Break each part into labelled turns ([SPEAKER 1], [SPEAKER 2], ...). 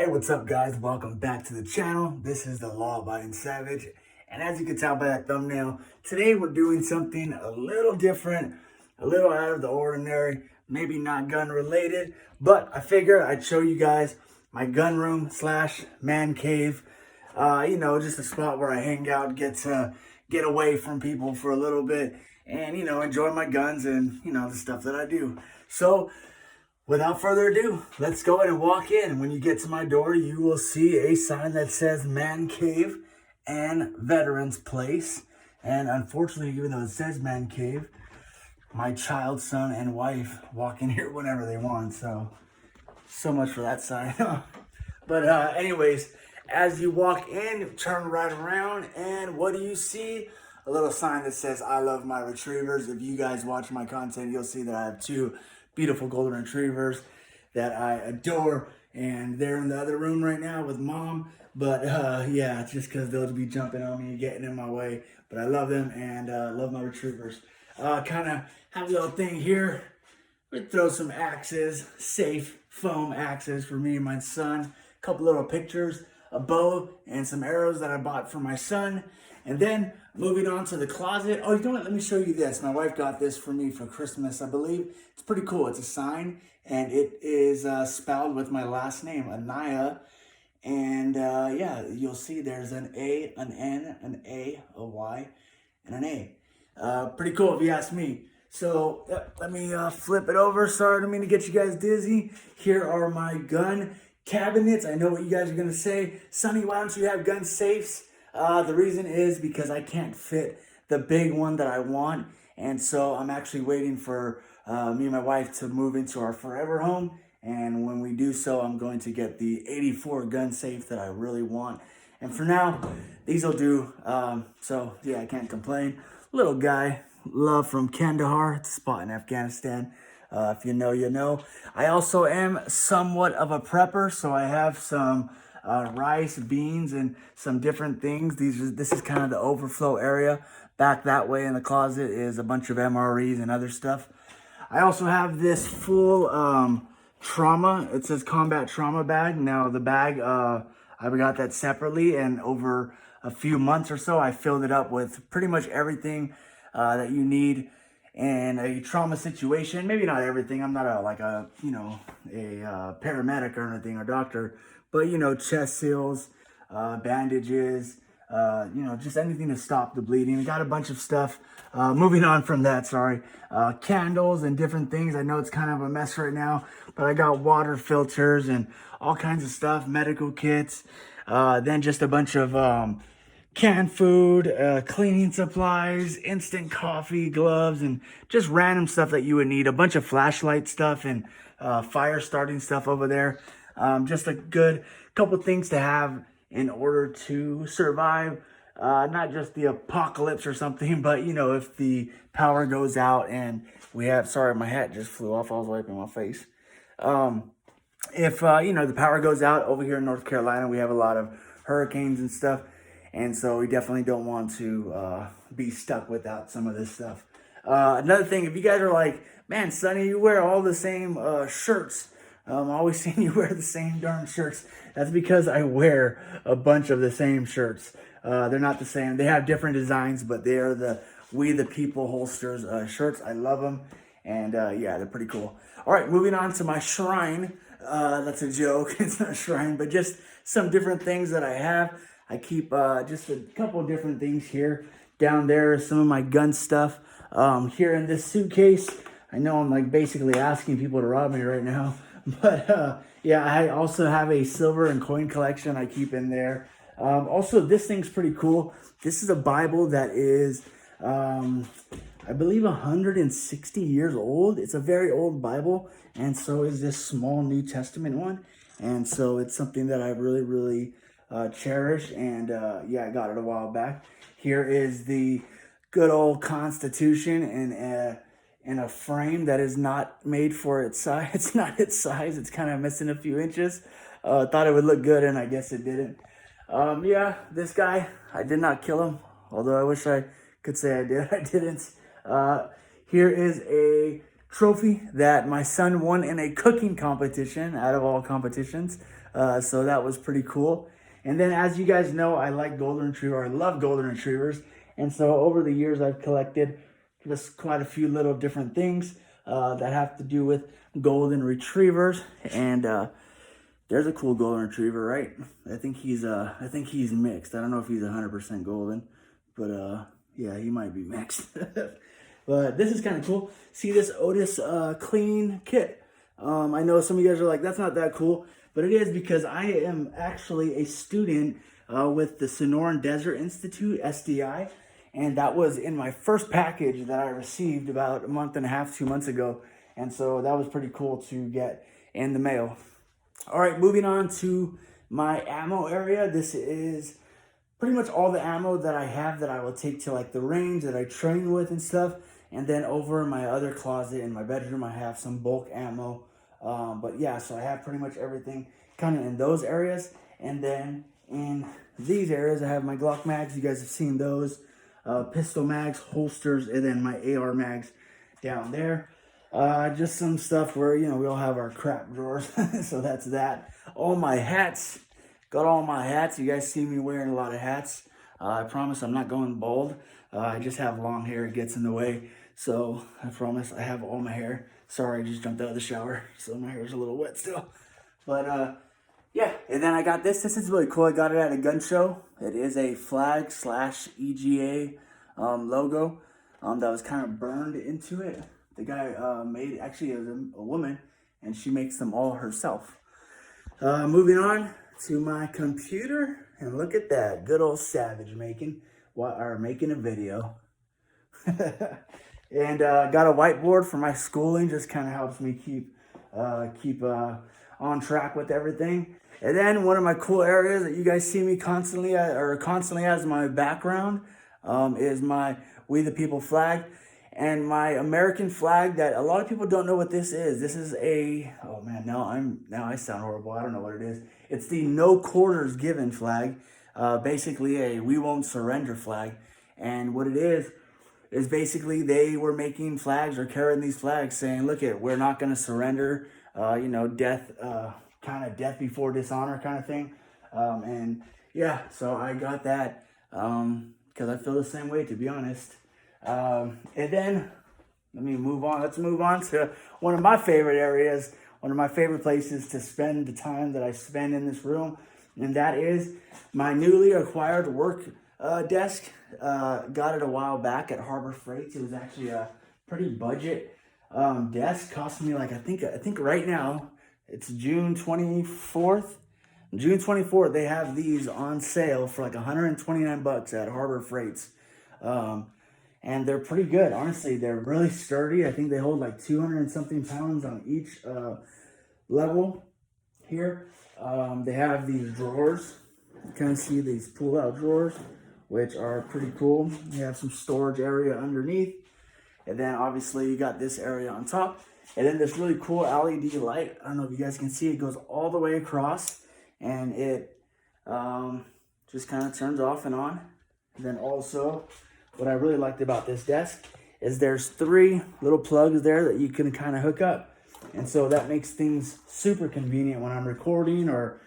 [SPEAKER 1] Hey, what's up, guys? Welcome back to the channel. This is the Law Abiding Savage. And as you can tell by that thumbnail, today we're doing something a little different, a little out of the ordinary, maybe not gun related, but I figure I'd show you guys my gun room slash man cave. Just a spot where I hang out, get away from people for a little bit and, enjoy my guns and, the stuff that I do. So, without further ado, let's go ahead and walk in. When you get to my door, you will see a sign that says Man Cave and Veterans Place. And unfortunately, even though it says Man Cave, my child, son, and wife walk in here whenever they want. So much for that sign. But anyways, as you walk in, turn right around, and what do you see? A little sign that says I love my retrievers. If you guys watch my content, you'll see that I have two beautiful golden retrievers that I adore, and they're in the other room right now with mom. But yeah, just because they'll be jumping on me and getting in my way. But I love them and love my retrievers. Kind of have a little thing here. We throw some axes, safe foam axes for me and my son. A couple little pictures, a bow, and some arrows that I bought for my son. And then moving on to the closet. Oh, you know what? Let me show you this. My wife got this for me for Christmas, I believe. It's pretty cool. It's a sign, and it is spelled with my last name, Anaya. And yeah, you'll see there's an A, an N, an A, a Y, and an A. Pretty cool if you ask me. So let me flip it over. Sorry, I don't mean to get you guys dizzy. Here are my gun cabinets. I know what you guys are going to say. Sonny, why don't you have gun safes? The reason is because I can't fit the big one that I want. And so I'm actually waiting for me and my wife to move into our forever home. And when we do so, I'm going to get the 84 gun safe that I really want. And for now, these will do. So yeah, I can't complain. Little guy, love from Kandahar. It's a spot in Afghanistan. If you know, you know. I also am somewhat of a prepper, so I have some rice, beans, and some different things. This is kind of the overflow area. Back that way in the closet is a bunch of MREs and other stuff. I also have this full trauma. It says combat trauma bag. Now the bag, I got that separately, and over a few months or so, I filled it up with pretty much everything that you need in a trauma situation. Maybe not everything. I'm not a paramedic or anything or doctor, but chest seals, bandages, just anything to stop the bleeding. I got a bunch of stuff. Moving on from that, sorry. Candles and different things. I know it's kind of a mess right now, but I got water filters and all kinds of stuff, medical kits, then just a bunch of canned food, cleaning supplies, instant coffee, gloves, and just random stuff that you would need. A bunch of flashlight stuff and fire starting stuff over there. Just a good couple things to have in order to survive, not just the apocalypse or something, but if the power goes out and we have, sorry, my hat just flew off. I was wiping my face. If the power goes out over here in North Carolina, we have a lot of hurricanes and stuff. And so we definitely don't want to be stuck without some of this stuff. Another thing, if you guys are like, man, Sonny, you wear all the same shirts. I'm always seeing you wear the same darn shirts. That's because I wear a bunch of the same shirts. They're not the same. They have different designs, but they are the We the People holsters shirts. I love them. And yeah, they're pretty cool. All right, moving on to my shrine. That's a joke. It's not a shrine, but just some different things that I have. I keep just a couple different things here. Down there is some of my gun stuff. Here in this suitcase, I know I'm like basically asking people to rob me right now. But yeah, I also have a silver and coin collection I keep in there. Also, this thing's pretty cool. This is a Bible that is, I believe, 160 years old. It's a very old Bible, and so is this small New Testament one. And so it's something that I really, really cherish. And yeah, I got it a while back. Here is the good old Constitution in a frame that is not made for its size. It's not its size. It's kind of missing a few inches. Thought it would look good, and I guess it didn't. Yeah, this guy, I did not kill him, although I wish I could say I did. I didn't. Here is a trophy that my son won in a cooking competition out of all competitions. So that was pretty cool. And then, as you guys know, I like golden retriever. I love golden retrievers. And so over the years, I've collected just quite a few little different things that have to do with golden retrievers. And there's a cool golden retriever, right? I think he's mixed. I don't know if he's 100% golden, but yeah, he might be mixed. But this is kind of cool. See this Otis cleaning kit. I know some of you guys are like, that's not that cool, but it is, because I am actually a student with the Sonoran Desert Institute, SDI, and that was in my first package that I received about a month and a half, 2 months ago, and so that was pretty cool to get in the mail. All right, moving on to my ammo area. This is pretty much all the ammo that I have that I will take to like the range that I train with and stuff. And then over in my other closet in my bedroom, I have some bulk ammo. But yeah, so I have pretty much everything kind of in those areas. And then in these areas, I have my Glock mags. You guys have seen those. Pistol mags, holsters, and then my AR mags down there. Just some stuff where, you know, we all have our crap drawers. So that's that. All my hats. Got all my hats. You guys see me wearing a lot of hats. I promise I'm not going bald. I just have long hair. It gets in the way. So I promise I have all my hair. Sorry, I just jumped out of the shower, so my hair's a little wet still. But yeah, and then I got this. This is really cool. I got it at a gun show. It is a flag / EGA logo that was kind of burned into it. The guy made, actually, it was a woman, and she makes them all herself. Moving on to my computer, and look at that, good old Savage making a video. And got a whiteboard for my schooling, just kind of helps me keep on track with everything. And then one of my cool areas that you guys see me constantly as my background is my We the People flag. And my American flag, that a lot of people don't know what this is. This is a, oh man, now I sound horrible. I don't know what it is. It's the No Quarters Given flag, basically a We Won't Surrender flag. And what it is basically they were making flags or carrying these flags saying, look it, we're not going to surrender, you know, death, kind of death before dishonor kind of thing. And yeah, so I got that because I feel the same way, to be honest. And then let's move on to one of my favorite areas, one of my favorite places to spend the time that I spend in this room, and that is my newly acquired work desk. Got it a while back at Harbor Freight. It was actually a pretty budget desk. Cost me like, I think right now it's June 24th. June 24th, they have these on sale for like $129 at Harbor Freights. And they're pretty good. Honestly, they're really sturdy. I think they hold like 200 and something pounds on each level here. They have these drawers. You kind of see these pull-out drawers, which are pretty cool. You have some storage area underneath. And then obviously you got this area on top. And then this really cool LED light. I don't know if you guys can see, it goes all the way across. And it just kind of turns off and on. And then also, what I really liked about this desk is there's 3 little plugs there that you can kind of hook up. And so that makes things super convenient when I'm recording or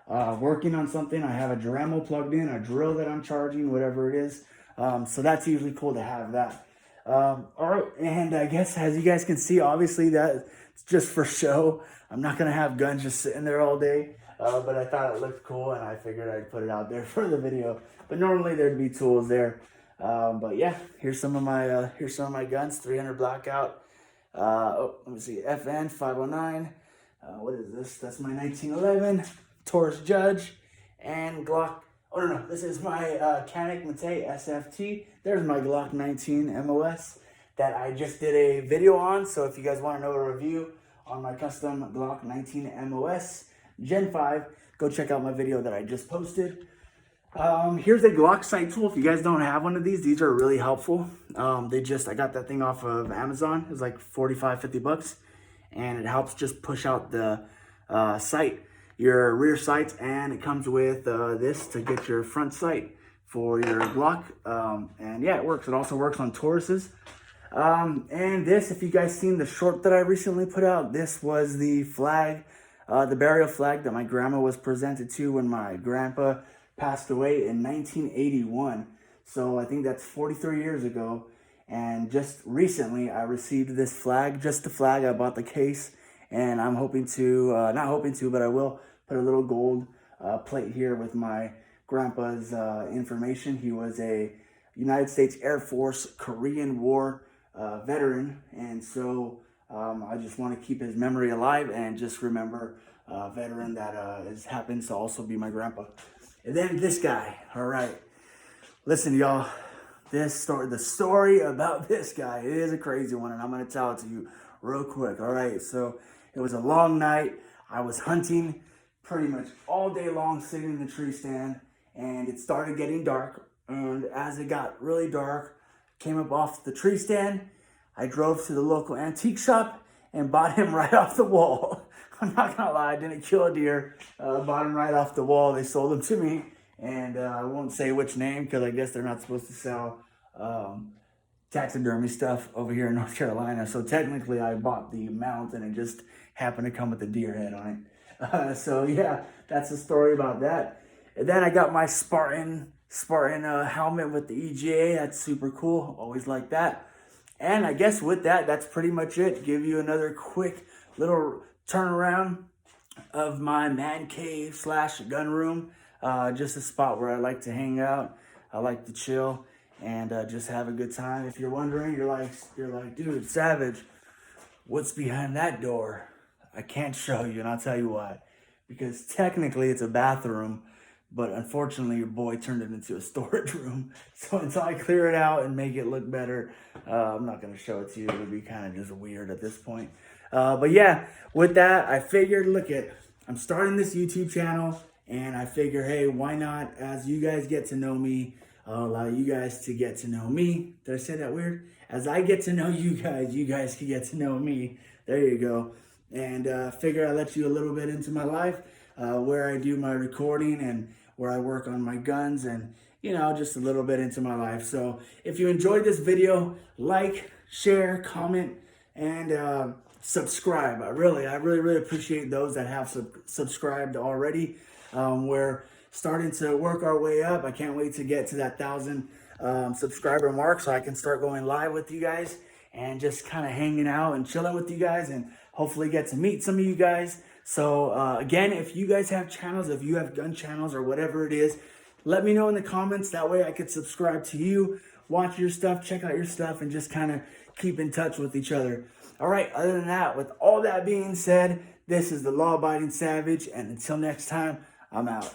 [SPEAKER 1] working on something. I have a Dremel plugged in, a drill that I'm charging, whatever it is. So that's usually cool to have that. All right, and I guess as you guys can see, obviously that's just for show. I'm not going to have guns just sitting there all day. But I thought it looked cool, and I figured I'd put it out there for the video. But normally there'd be tools there. But yeah, here's some of my guns. 300 Blackout. Let me see. FN 509. What is this? That's my 1911 Taurus Judge and Glock. Oh no, this is my Canik Mate SFT. There's my Glock 19 MOS that I just did a video on. So if you guys want to know a review on my custom Glock 19 MOS Gen 5, go check out my video that I just posted. Here's a Glock sight tool. If you guys don't have one of these are really helpful. I got that thing off of Amazon. It was like $45-50, and it helps just push out the sight, your rear sights, and it comes with this to get your front sight for your Glock. And yeah, it works. It also works on Tauruses. And this, if you guys seen the short that I recently put out, this was the flag, the burial flag that my grandma was presented to when my grandpa passed away in 1981. So I think that's 43 years ago. And just recently I received this flag, just the flag. I bought the case, and I'm hoping to, not hoping to, but I will put a little gold plate here with my grandpa's information. He was a United States Air Force Korean War veteran, and so I just want to keep his memory alive and just remember a veteran that happens to also be my grandpa. And then this guy. All right, listen, y'all. The story about this guy, it is a crazy one, and I'm gonna tell it to you real quick. All right, so it was a long night. I was hunting pretty much all day long, sitting in the tree stand, and it started getting dark. And as it got really dark, came up off the tree stand. I drove to the local antique shop and bought him right off the wall. I'm not gonna lie, I didn't kill a deer. Bought him right off the wall. They sold him to me, and I won't say which name because I guess they're not supposed to sell taxidermy stuff over here in North Carolina. So technically, I bought the mount, and it just happened to come with a deer head on it. So yeah, that's the story about that. And then I got my Spartan helmet with the EGA. That's super cool. Always like that. And I guess with that, that's pretty much it. Give you another quick little turnaround of my man cave / gun room. Just a spot where I like to hang out. I like to chill and just have a good time. If you're wondering, you're like, dude, Savage, what's behind that door? I can't show you, and I'll tell you why. Because technically it's a bathroom, but unfortunately your boy turned it into a storage room. So until I clear it out and make it look better, I'm not gonna show it to you. It would be kind of just weird at this point. But yeah, with that, I figured, I'm starting this YouTube channel, and I figure, hey, why not, as you guys get to know me, I'll allow you guys to get to know me. Did I say that weird? As I get to know you guys can get to know me. There you go. And figure I'll let you a little bit into my life, where I do my recording and where I work on my guns, and just a little bit into my life. So if you enjoyed this video, like, share, comment, and subscribe. I really appreciate those that have subscribed already. We're starting to work our way up. I can't wait to get to that 1,000 subscriber mark so I can start going live with you guys and just kind of hanging out and chilling with you guys, and hopefully get to meet some of you guys. So again, if you guys have channels, if you have gun channels or whatever it is, let me know in the comments. That way I could subscribe to you, watch your stuff, check out your stuff, and just kind of keep in touch with each other. All right, other than that, with all that being said, this is the Law Abiding Savage, and until next time, I'm out.